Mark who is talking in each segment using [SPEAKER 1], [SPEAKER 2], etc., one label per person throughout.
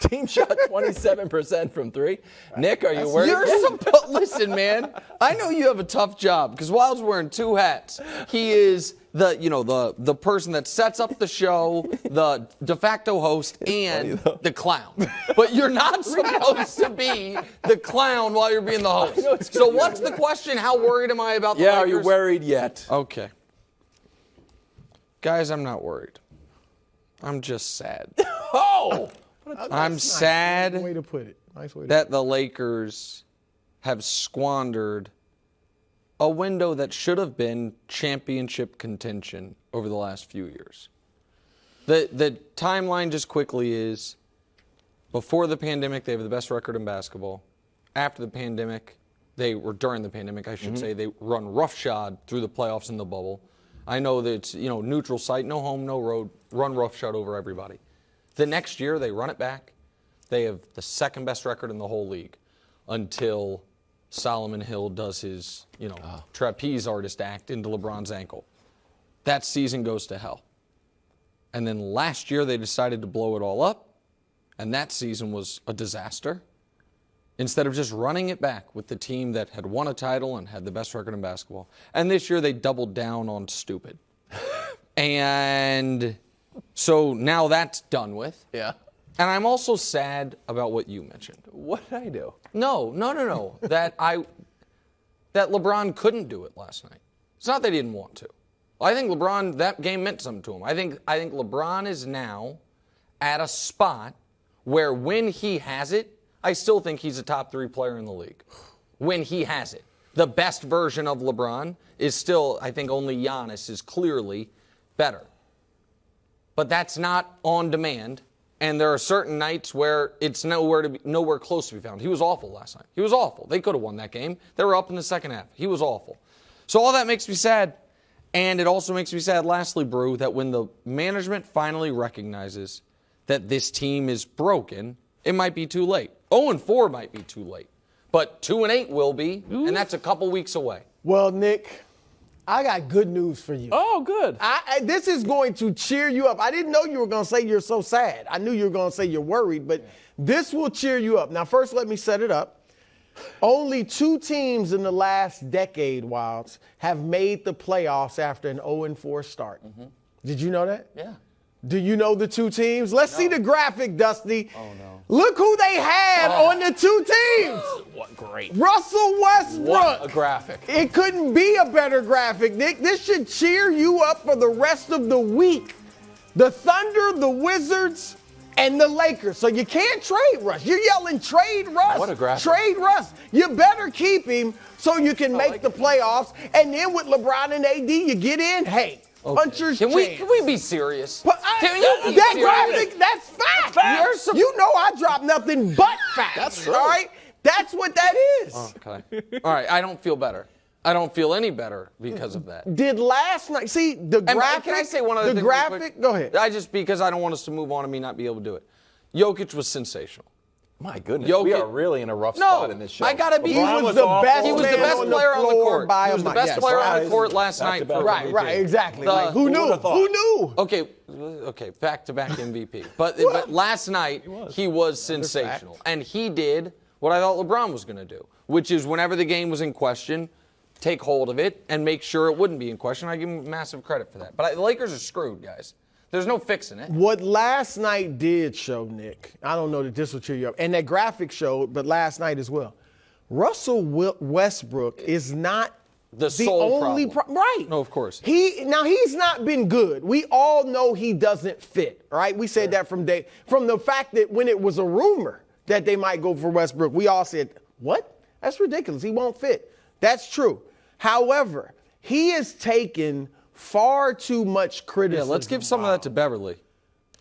[SPEAKER 1] Team shot 27% from three. Nick, are you worried?
[SPEAKER 2] Listen, man. I know you have a tough job because Wildes wearing two hats. He is the person that sets up the show, the de facto host, and the clown. But you're not supposed to be the clown while you're being the host. So what's the question? How worried am I about the Lakers?
[SPEAKER 1] Are you worried yet?
[SPEAKER 2] Okay. Guys, I'm not worried. I'm just sad.
[SPEAKER 1] Oh!
[SPEAKER 2] I'm sad
[SPEAKER 3] Nice way to put it. Nice way to
[SPEAKER 2] that the Lakers have squandered a window that should have been championship contention over the last few years. The timeline just quickly is, before the pandemic, they have the best record in basketball. After the pandemic, during the pandemic, I should say, they run roughshod through the playoffs in the bubble. I know that it's, neutral site, no home, no road, run roughshod over everybody. The next year, they run it back. They have the second best record in the whole league until Solomon Hill does his, trapeze artist act into LeBron's ankle. That season goes to hell. And then last year, they decided to blow it all up, and that season was a disaster. Instead of just running it back with the team that had won a title and had the best record in basketball. And this year, they doubled down on stupid. And so now that's done with.
[SPEAKER 1] Yeah.
[SPEAKER 2] And I'm also sad about what you mentioned.
[SPEAKER 1] What did I do?
[SPEAKER 2] No. that LeBron couldn't do it last night. It's not that he didn't want to. I think that game meant something to him. I think LeBron is now at a spot where when he has it, I still think he's a top 3 player in the league. When he has it. The best version of LeBron is still, I think only Giannis is clearly better. But that's not on demand. And there are certain nights where it's nowhere close to be found. He was awful last night. He was awful. They could have won that game. They were up in the second half. He was awful. So all that makes me sad. And it also makes me sad, lastly, Brew, that when the management finally recognizes that this team is broken, it might be too late. 0-4 might be too late. But 2-8 will be, and that's a couple weeks away.
[SPEAKER 3] Well, Nick, I got good news for you.
[SPEAKER 1] Oh, good.
[SPEAKER 3] This is going to cheer you up. I didn't know you were going to say you're so sad. I knew you were going to say you're worried, but this will cheer you up. Now, first, let me set it up. Only 2 teams in the last decade, Wildes, have made the playoffs after an 0-4 start. Mm-hmm. Did you know that?
[SPEAKER 2] Yeah.
[SPEAKER 3] Do you know the 2 teams? Let's see the graphic, Dusty.
[SPEAKER 1] Oh, no.
[SPEAKER 3] Look who they had on the 2 teams.
[SPEAKER 1] What great.
[SPEAKER 3] Russell Westbrook.
[SPEAKER 1] What a graphic.
[SPEAKER 3] It couldn't be a better graphic, Nick. This should cheer you up for the rest of the week. The Thunder, the Wizards, and the Lakers. So you can't trade Russ. You're yelling, trade Russ.
[SPEAKER 1] What a graphic.
[SPEAKER 3] Trade Russ. You better keep him so you can make the playoffs. And then with LeBron and AD, you get in. Hey.
[SPEAKER 2] Okay.
[SPEAKER 3] Puncher's
[SPEAKER 2] Can
[SPEAKER 3] chance.
[SPEAKER 2] we be serious?
[SPEAKER 3] That graphic, that's fact. You know I drop nothing but facts.
[SPEAKER 1] That's true.
[SPEAKER 3] All right? That's what that is.
[SPEAKER 2] Okay. All right, I don't feel better. I don't feel any better because of that.
[SPEAKER 3] Did last night, see, the graphic.
[SPEAKER 2] Can I say one other thing?
[SPEAKER 3] The graphic, go ahead.
[SPEAKER 2] Because I don't want us to move on and me not be able to do it. Jokic was sensational.
[SPEAKER 1] My goodness,
[SPEAKER 2] Jokic,
[SPEAKER 1] we are really in a rough spot in this show.
[SPEAKER 2] I gotta be.
[SPEAKER 3] He was the best
[SPEAKER 2] player on the court.
[SPEAKER 3] He
[SPEAKER 2] was the best player on the court last night.
[SPEAKER 3] Right, exactly. Who knew? Who knew?
[SPEAKER 2] Okay, back-to-back MVP. But last night he was sensational, and he did what I thought LeBron was going to do, which is whenever the game was in question, take hold of it and make sure it wouldn't be in question. I give him massive credit for that. But the Lakers are screwed, guys. There's no fixing it.
[SPEAKER 3] What last night did show, Nick, I don't know that this will cheer you up, and that graphic showed, but last night as well, Russell Westbrook is not
[SPEAKER 2] the sole
[SPEAKER 3] only
[SPEAKER 2] problem.
[SPEAKER 3] Right.
[SPEAKER 2] No, of course.
[SPEAKER 3] He's not been good. We all know he doesn't fit, right? We said that from the fact that when it was a rumor that they might go for Westbrook, we all said, what? That's ridiculous. He won't fit. That's true. However, he has taken far too much criticism.
[SPEAKER 2] Yeah, let's give some of that to Beverly,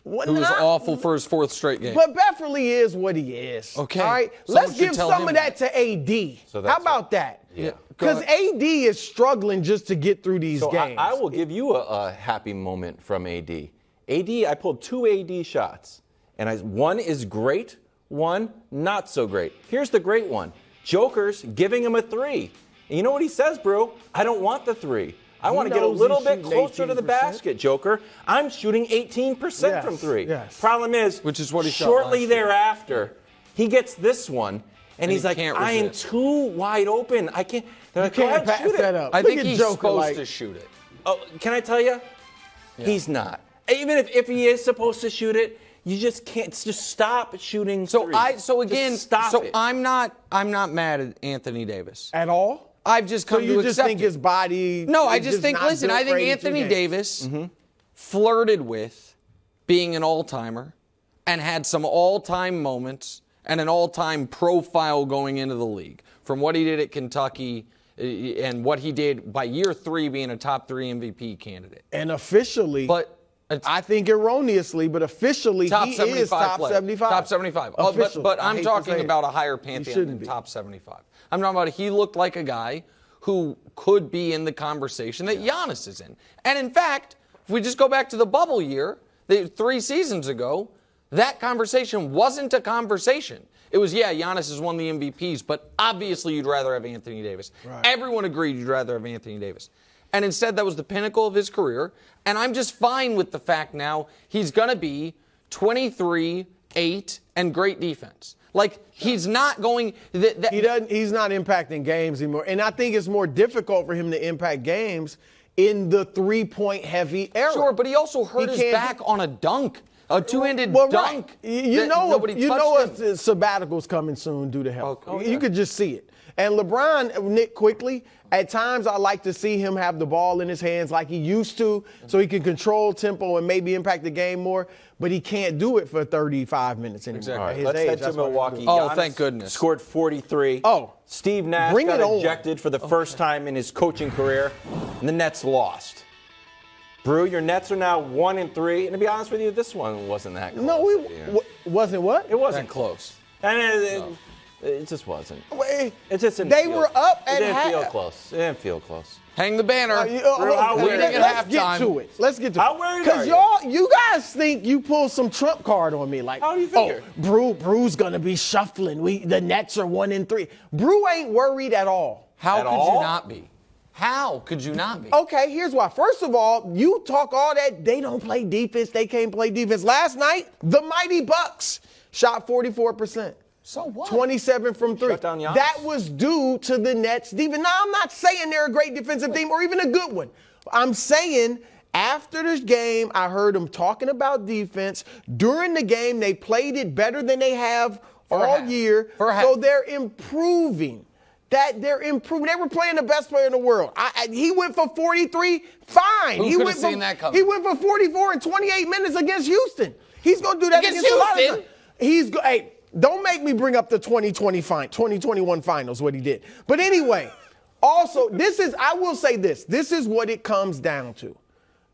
[SPEAKER 2] who was awful for his 4th straight game.
[SPEAKER 3] But Beverly is what he is.
[SPEAKER 2] Okay.
[SPEAKER 3] All right? Let's give some of that to AD. How about that?
[SPEAKER 1] Yeah.
[SPEAKER 3] Because AD is struggling just to get through these games.
[SPEAKER 1] I will give you a happy moment from AD. I pulled 2 AD shots, and one is great, one not so great. Here's the great one. Joker's giving him a 3. And you know what he says, bro? I don't want the 3. I want to get a
[SPEAKER 3] knows
[SPEAKER 1] little
[SPEAKER 3] he's
[SPEAKER 1] bit
[SPEAKER 3] shooting
[SPEAKER 1] closer to the
[SPEAKER 3] 18%.
[SPEAKER 1] basket, Joker. I'm shooting 18% from three.
[SPEAKER 3] Yes.
[SPEAKER 1] Problem is,
[SPEAKER 2] Which is what he shot
[SPEAKER 1] shortly
[SPEAKER 2] last year.
[SPEAKER 1] thereafter, he gets this one, and he's
[SPEAKER 2] he
[SPEAKER 1] like,
[SPEAKER 2] can't
[SPEAKER 1] I am
[SPEAKER 2] resist.
[SPEAKER 1] too wide open. I can't. They're like,
[SPEAKER 3] Can't
[SPEAKER 1] go ahead,
[SPEAKER 3] pass
[SPEAKER 1] shoot
[SPEAKER 3] that
[SPEAKER 1] it.
[SPEAKER 3] up.
[SPEAKER 2] I
[SPEAKER 3] Look
[SPEAKER 2] think
[SPEAKER 3] at
[SPEAKER 2] he's
[SPEAKER 3] Joker,
[SPEAKER 2] supposed
[SPEAKER 3] like-
[SPEAKER 2] to shoot it.
[SPEAKER 1] Oh, can I tell you? He's not. Even if he is supposed to shoot it, you just can't. Just stop shooting.
[SPEAKER 2] So
[SPEAKER 1] threes.
[SPEAKER 2] again,
[SPEAKER 1] Just stop
[SPEAKER 2] so
[SPEAKER 1] it.
[SPEAKER 2] I'm not mad at Anthony Davis.
[SPEAKER 3] At all?
[SPEAKER 2] I've just
[SPEAKER 3] So
[SPEAKER 2] come to
[SPEAKER 3] you just
[SPEAKER 2] accept
[SPEAKER 3] think
[SPEAKER 2] it.
[SPEAKER 3] his body?
[SPEAKER 2] No, I
[SPEAKER 3] is
[SPEAKER 2] just think,
[SPEAKER 3] not
[SPEAKER 2] listen,
[SPEAKER 3] built
[SPEAKER 2] I
[SPEAKER 3] for
[SPEAKER 2] think
[SPEAKER 3] 82
[SPEAKER 2] Anthony
[SPEAKER 3] games?
[SPEAKER 2] Davis flirted with being an all-timer and had some all-time moments and an all-time profile going into the league. From what he did at Kentucky and what he did by year 3 being a top 3 MVP candidate.
[SPEAKER 3] And officially,
[SPEAKER 2] But it's
[SPEAKER 3] I think erroneously, but officially
[SPEAKER 2] top
[SPEAKER 3] he
[SPEAKER 2] 75
[SPEAKER 3] is top
[SPEAKER 2] player.
[SPEAKER 3] 75.
[SPEAKER 2] Top 75.
[SPEAKER 3] Officially.
[SPEAKER 2] But
[SPEAKER 3] I
[SPEAKER 2] I'm
[SPEAKER 3] hate to
[SPEAKER 2] talking
[SPEAKER 3] say it.
[SPEAKER 2] about a higher
[SPEAKER 3] He
[SPEAKER 2] pantheon
[SPEAKER 3] shouldn't
[SPEAKER 2] than
[SPEAKER 3] be.
[SPEAKER 2] top 75. I'm talking about he looked like a guy who could be in the conversation that Giannis is in. And in fact, if we just go back to the bubble year, 3 seasons ago, that conversation wasn't a conversation. It was, yeah, Giannis has won the MVPs, but obviously you'd rather have Anthony Davis.
[SPEAKER 3] Right.
[SPEAKER 2] Everyone agreed you'd rather have Anthony Davis. And instead, that was the pinnacle of his career. And I'm just fine with the fact now he's going to be 23, 8, and great defense. Like, he's not going...
[SPEAKER 3] He's not impacting games anymore. And I think it's more difficult for him to impact games in the three-point heavy era.
[SPEAKER 2] Sure, but he also hurt his
[SPEAKER 3] can't
[SPEAKER 2] back on a dunk. A two-handed
[SPEAKER 3] Well,
[SPEAKER 2] dunk.
[SPEAKER 3] right. You
[SPEAKER 2] that
[SPEAKER 3] know,
[SPEAKER 2] nobody
[SPEAKER 3] you
[SPEAKER 2] touched
[SPEAKER 3] know
[SPEAKER 2] him.
[SPEAKER 3] a sabbatical's coming soon due to health.
[SPEAKER 2] Oh,
[SPEAKER 3] You
[SPEAKER 2] yeah.
[SPEAKER 3] could just see it. And LeBron, Nick, quickly, at times I like to see him have the ball in his hands like he used to so he can control tempo and maybe impact the game more, but he can't do it for 35 minutes anymore.
[SPEAKER 2] Exactly.
[SPEAKER 3] At
[SPEAKER 1] All right,
[SPEAKER 3] his
[SPEAKER 1] let's
[SPEAKER 3] age,
[SPEAKER 1] head to
[SPEAKER 3] that's what he's
[SPEAKER 1] Milwaukee.
[SPEAKER 3] doing.
[SPEAKER 2] Oh,
[SPEAKER 1] Giannis
[SPEAKER 2] thank goodness.
[SPEAKER 1] Scored 43.
[SPEAKER 3] Oh.
[SPEAKER 1] Steve Nash
[SPEAKER 3] Bring
[SPEAKER 1] got
[SPEAKER 3] it on.
[SPEAKER 1] ejected for the first time in his coaching career, and the Nets lost. Brew, your Nets are now 1-3, and to be honest with you, this one wasn't that close.
[SPEAKER 3] No,
[SPEAKER 1] Yeah.
[SPEAKER 3] wasn't what?
[SPEAKER 1] It wasn't
[SPEAKER 2] That close.
[SPEAKER 1] And it just wasn't.
[SPEAKER 3] Wait,
[SPEAKER 1] It just didn't
[SPEAKER 3] they
[SPEAKER 1] feel-
[SPEAKER 3] were up
[SPEAKER 1] It
[SPEAKER 3] at
[SPEAKER 1] didn't feel
[SPEAKER 3] half.
[SPEAKER 1] close. It didn't feel close.
[SPEAKER 2] Hang the banner.
[SPEAKER 1] how weird
[SPEAKER 2] at
[SPEAKER 3] Let's get
[SPEAKER 2] halftime.
[SPEAKER 3] to it. Let's get to
[SPEAKER 1] How
[SPEAKER 3] it.
[SPEAKER 1] worried
[SPEAKER 3] Because
[SPEAKER 1] are you?
[SPEAKER 3] you guys think you pulled some trump card on me, like,
[SPEAKER 1] How do you figure?
[SPEAKER 3] Brew's gonna be shuffling. The Nets are 1-3. Brew ain't worried at all.
[SPEAKER 2] How
[SPEAKER 1] At
[SPEAKER 2] could
[SPEAKER 1] all?
[SPEAKER 2] you not be? How could you not be?
[SPEAKER 3] Okay, here's why. First of all, you talk all that, they don't play defense, they can't play defense. Last night, the mighty Bucks shot 44%.
[SPEAKER 2] So what?
[SPEAKER 3] 27 from 3.
[SPEAKER 1] Shut down Giannis.
[SPEAKER 3] That was due to the Nets defense. Now, I'm not saying they're a great defensive team or even a good one. I'm saying after this game, I heard them talking about defense. During the game, they played it better than they have all
[SPEAKER 2] half.
[SPEAKER 3] year.
[SPEAKER 2] For half.
[SPEAKER 3] So they're improving. They're improving. They were playing the best player in the world. He went for 43. Fine.
[SPEAKER 2] Who
[SPEAKER 3] he
[SPEAKER 2] could've
[SPEAKER 3] went
[SPEAKER 2] seen
[SPEAKER 3] for,
[SPEAKER 2] that coming?
[SPEAKER 3] He went for 44 in 28 minutes against Houston. He's going to do that
[SPEAKER 2] Against
[SPEAKER 3] against a lot of
[SPEAKER 2] Houston?
[SPEAKER 3] teams. Hey, don't make me bring up the 2021 finals, what he did. But anyway, also, I will say this. This is what it comes down to.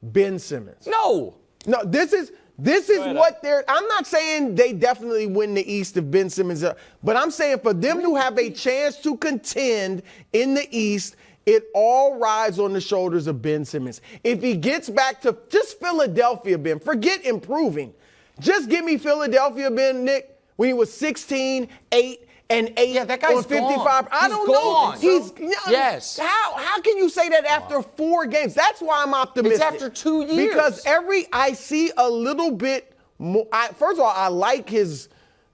[SPEAKER 3] Ben Simmons.
[SPEAKER 2] No.
[SPEAKER 3] No, this is what I'm not saying they definitely win the East if Ben Simmons, but I'm saying for them to have a chance to contend in the East, it all rides on the shoulders of Ben Simmons. If he gets back to just Philadelphia, Ben, forget improving. Just give me Philadelphia, Ben, Nick, when he was 16, 8, and 8
[SPEAKER 2] Yeah, that guy's
[SPEAKER 3] on 55.
[SPEAKER 2] gone.
[SPEAKER 3] I don't
[SPEAKER 2] gone.
[SPEAKER 3] know.
[SPEAKER 2] Yes.
[SPEAKER 3] How can you say that after 4 games? That's why I'm optimistic.
[SPEAKER 2] It's after 2 years.
[SPEAKER 3] Because I see a little bit more. First of all, I like his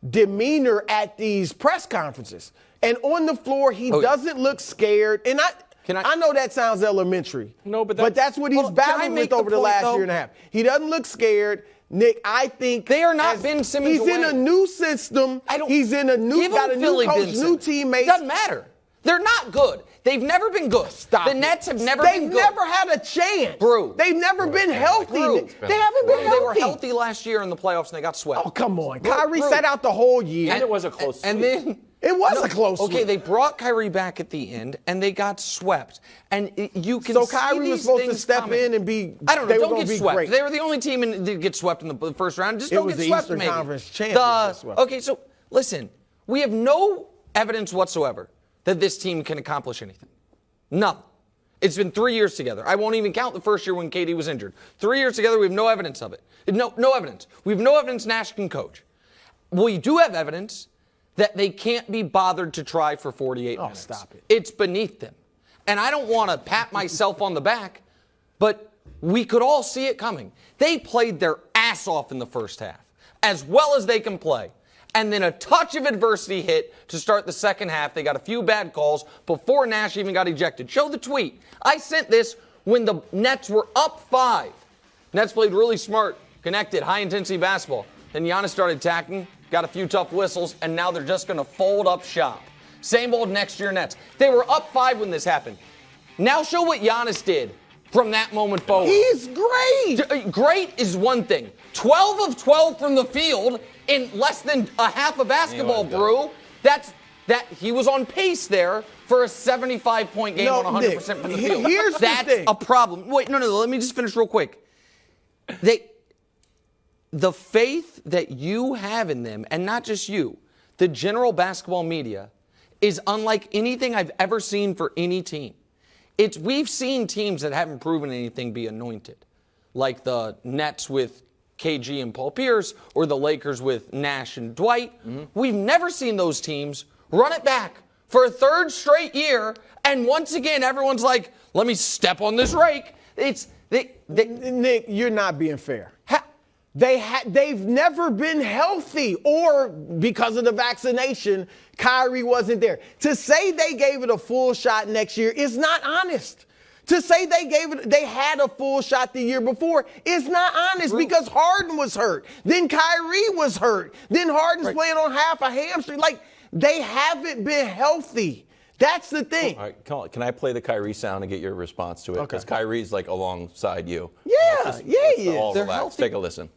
[SPEAKER 3] demeanor at these press conferences. And on the floor, he doesn't look scared. And I know that sounds elementary.
[SPEAKER 1] No, but
[SPEAKER 3] that's what he's
[SPEAKER 2] Hold on, can I
[SPEAKER 3] battling
[SPEAKER 2] make
[SPEAKER 3] with
[SPEAKER 2] the
[SPEAKER 3] over the
[SPEAKER 2] point,
[SPEAKER 3] last
[SPEAKER 2] though?
[SPEAKER 3] year and a half. He doesn't look scared. Nick, I think
[SPEAKER 2] They are not Ben Simmons
[SPEAKER 3] He's in
[SPEAKER 2] away.
[SPEAKER 3] a new system. He's in a new,
[SPEAKER 2] Give
[SPEAKER 3] got a
[SPEAKER 2] him
[SPEAKER 3] new
[SPEAKER 2] Philly
[SPEAKER 3] coach,
[SPEAKER 2] Ben
[SPEAKER 3] new
[SPEAKER 2] Simmons.
[SPEAKER 3] teammates.
[SPEAKER 2] Doesn't matter. They're not good. They've never been good.
[SPEAKER 3] Stop
[SPEAKER 2] the
[SPEAKER 3] it.
[SPEAKER 2] Nets have never been
[SPEAKER 3] They've
[SPEAKER 2] good.
[SPEAKER 3] never had a chance.
[SPEAKER 2] Brew.
[SPEAKER 3] They've never been healthy.
[SPEAKER 2] Brew.
[SPEAKER 3] They haven't been healthy.
[SPEAKER 2] They were healthy last year in the playoffs and they got swept.
[SPEAKER 3] Oh, come on.
[SPEAKER 2] Brew,
[SPEAKER 3] Kyrie
[SPEAKER 2] Brew.
[SPEAKER 3] sat out the whole year.
[SPEAKER 1] And it was a close
[SPEAKER 2] And
[SPEAKER 1] sweep.
[SPEAKER 2] then
[SPEAKER 3] It was a close
[SPEAKER 2] Okay,
[SPEAKER 3] sweep.
[SPEAKER 2] they brought Kyrie back at the end, and they got swept. And you can
[SPEAKER 3] So
[SPEAKER 2] see
[SPEAKER 3] Kyrie
[SPEAKER 2] these
[SPEAKER 3] was supposed to
[SPEAKER 2] things
[SPEAKER 3] step
[SPEAKER 2] coming.
[SPEAKER 3] in and be.
[SPEAKER 2] I don't know.
[SPEAKER 3] They were
[SPEAKER 2] Don't
[SPEAKER 3] gonna
[SPEAKER 2] get
[SPEAKER 3] be
[SPEAKER 2] swept.
[SPEAKER 3] great.
[SPEAKER 2] They were the only team that get swept in the first round. Just
[SPEAKER 3] It
[SPEAKER 2] don't
[SPEAKER 3] was
[SPEAKER 2] get
[SPEAKER 3] the
[SPEAKER 2] swept.
[SPEAKER 3] Eastern
[SPEAKER 2] maybe.
[SPEAKER 3] Conference champions that swept.
[SPEAKER 2] Okay, so listen, we have no evidence whatsoever that this team can accomplish anything. Nothing. It's been 3 years together. I won't even count the first year when KD was injured. 3 years together, we have no evidence of it. No evidence. We have no evidence Nash can coach. We do have evidence that they can't be bothered to try for 48 minutes.
[SPEAKER 3] Stop it.
[SPEAKER 2] It's beneath them. And I don't want to pat myself on the back, but we could all see it coming. They played their ass off in the first half, as well as they can play. And then a touch of adversity hit to start the second half. They got a few bad calls before Nash even got ejected. Show the tweet. I sent this when the Nets were up 5. Nets played really smart, connected, high-intensity basketball. Then Giannis started attacking, got a few tough whistles, and now they're just going to fold up shop. Same old next year Nets. They were up 5 when this happened. Now show what Giannis did from that moment forward.
[SPEAKER 3] He's great.
[SPEAKER 2] Great is one thing. 12 of 12 from the field in less than a half a basketball, Brew. He was on pace there for a 75-point game on 100%
[SPEAKER 3] Nick,
[SPEAKER 2] from the field.
[SPEAKER 3] Here's
[SPEAKER 2] That's
[SPEAKER 3] the thing.
[SPEAKER 2] a problem. Wait, no, let me just finish real quick. The faith that you have in them, and not just you, the general basketball media, is unlike anything I've ever seen for any team. We've seen teams that haven't proven anything be anointed, like the Nets with KG and Paul Pierce, or the Lakers with Nash and Dwight. Mm-hmm. We've never seen those teams run it back for a third straight year, and once again, everyone's like, let me step on this rake.
[SPEAKER 3] Nick, you're not being fair. They've never been healthy, or because of the vaccination, Kyrie wasn't there. To say they gave it a full shot next year is not honest. To say they had a full shot the year before is not honest, because Harden was hurt. Then Kyrie was hurt. Then Harden's playing on half a hamstring. Like, they haven't been healthy. That's the thing.
[SPEAKER 1] All right, can I play the Kyrie sound and get your response to it? Because Kyrie's like alongside you.
[SPEAKER 3] Yeah.
[SPEAKER 1] They're healthy. Take a listen.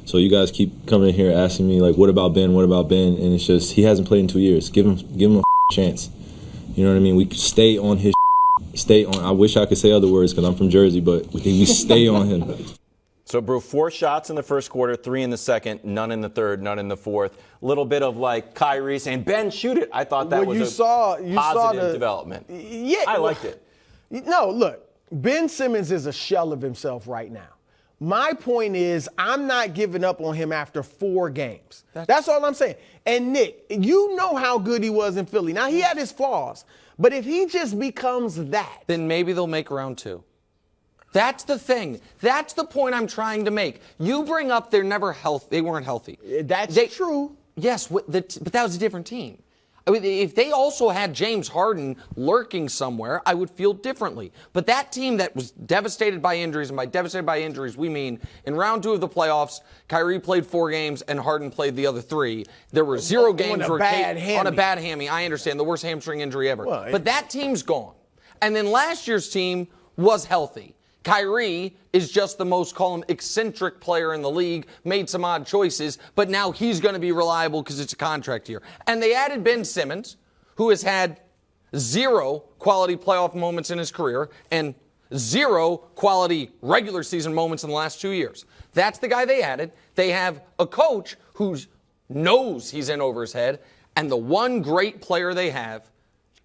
[SPEAKER 4] So you guys keep coming in here asking me, like, what about Ben? What about Ben? And it's just, he hasn't played in 2 years. Give him a chance. You know what I mean? We stay on his stay on. I wish I could say other words because I'm from Jersey, but we stay on him.
[SPEAKER 1] So, Brew, 4 shots in the first quarter, 3 in the second, none in the third, none in the fourth. A little bit of like Kyrie saying, Ben, shoot it. I thought that was positive development.
[SPEAKER 3] Yeah.
[SPEAKER 1] I liked it.
[SPEAKER 3] No, look, Ben Simmons is a shell of himself right now. My point is, I'm not giving up on him after 4 games. That's all I'm saying. And Nick, you know how good he was in Philly. Now, he had his flaws, but if he just becomes that,
[SPEAKER 2] then maybe they'll make round 2. That's the thing. That's the point I'm trying to make. You bring up they weren't healthy.
[SPEAKER 3] That's true.
[SPEAKER 2] Yes, but that was a different team. I mean, if they also had James Harden lurking somewhere, I would feel differently. But that team that was devastated by injuries, and by devastated by injuries, we mean in round 2 of the playoffs, Kyrie played 4 games and Harden played the other 3. There were 0 games on a bad hammy. I understand, the worst hamstring injury ever. But that team's gone. And then last year's team was healthy. Kyrie is just the most, call him, eccentric player in the league, made some odd choices, but now he's going to be reliable because it's a contract year. And they added Ben Simmons, who has had 0 quality playoff moments in his career and 0 quality regular season moments in the last 2 years. That's the guy they added. They have a coach who knows he's in over his head, and the one great player they have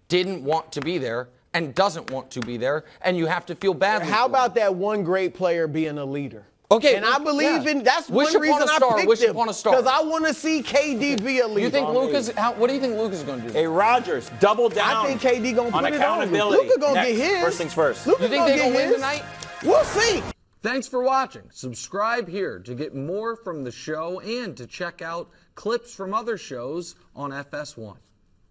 [SPEAKER 2] didn't want to be there and doesn't want to be there, and you have to feel badly.
[SPEAKER 3] How about that one great player being a leader?
[SPEAKER 2] Okay,
[SPEAKER 3] and I believe in that's
[SPEAKER 2] one reason I picked him,
[SPEAKER 3] because I want to see KD be a leader.
[SPEAKER 2] You think what do you think Luka's going to do?
[SPEAKER 1] Hey, Rodgers, double down.
[SPEAKER 3] I think KD going to put it on.
[SPEAKER 1] Luka
[SPEAKER 3] going to get his.
[SPEAKER 1] First things first.
[SPEAKER 2] You think they're going to win tonight?
[SPEAKER 3] We'll see.
[SPEAKER 2] Thanks for watching. Subscribe here to get more from the show and to check out clips from other shows on FS1.